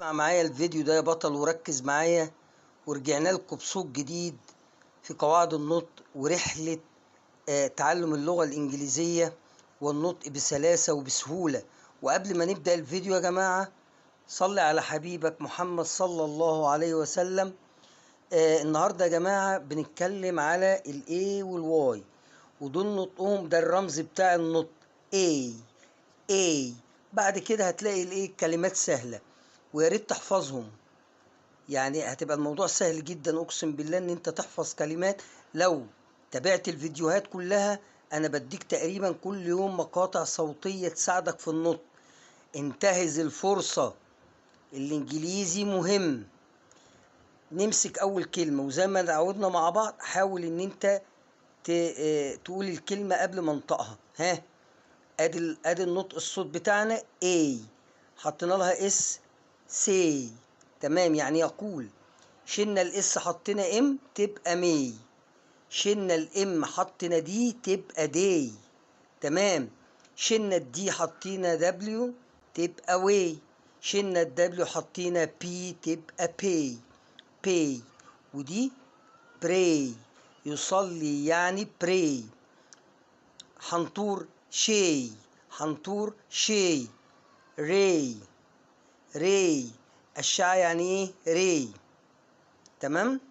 اسمع معايا الفيديو ده يا بطل وركز معايا، ورجعنا لكم بصوت جديد في قواعد النطق ورحلة تعلم اللغة الإنجليزية والنطق بسلاسة وبسهولة. وقبل ما نبدأ الفيديو يا جماعة، صلي على حبيبك محمد صلى الله عليه وسلم. النهاردة يا جماعة بنتكلم على ال A وال Y، ودول نطقهم، ده الرمز بتاع النطق A. بعد كده هتلاقي الايه كلمات سهلة، ويا ريت تحفظهم. يعني هتبقى الموضوع سهل جدا، اقسم بالله ان انت تحفظ كلمات لو تابعت الفيديوهات كلها. انا بديك تقريبا كل يوم مقاطع صوتية تساعدك في النطق. انتهز الفرصة، الانجليزي مهم. نمسك اول كلمة، وزي ما تعودنا مع بعض حاول ان انت تقول الكلمة قبل ما انطقها. ها، ادي النطق، الصوت بتاعنا A، حطينا لها اس، سي. تمام، يعني يقول. شلنا الاس حطينا ام تبقى مي، شلنا الام حطينا دي تبقى دي. تمام، شلنا الدي حطينا دبليو تبقى واي، شلنا الدبليو حطينا بي تبقى باي. ودي براي، يصلي يعني براي. حنطور حنطور شي. ري الشاع يعني ايه ري. تمام.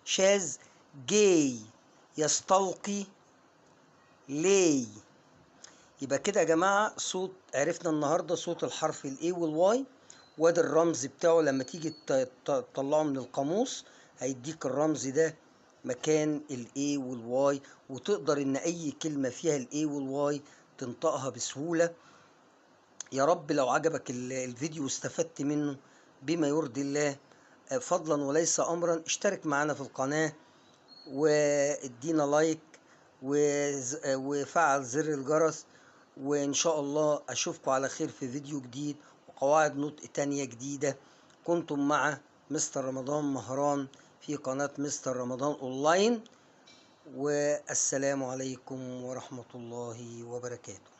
شاذ جاي، يستلقي لي. يبقى كده يا جماعة صوت، عرفنا النهاردة صوت الحرف الاي والواي، وادي الرمز بتاعه. لما تيجي تطلعه من القاموس هيديك الرمز ده مكان الاي والواي، وتقدر ان اي كلمة فيها الاي والواي تنطقها بسهولة. يا رب لو عجبك الفيديو واستفدت منه بما يرضي الله، فضلا وليس امرا، اشترك معنا في القناة وادينا لايك وفعل زر الجرس. وان شاء الله اشوفكم على خير في فيديو جديد وقواعد نطق تانية جديدة. كنتم مع مستر رمضان مهران في قناة مستر رمضان اونلاين، والسلام عليكم ورحمة الله وبركاته.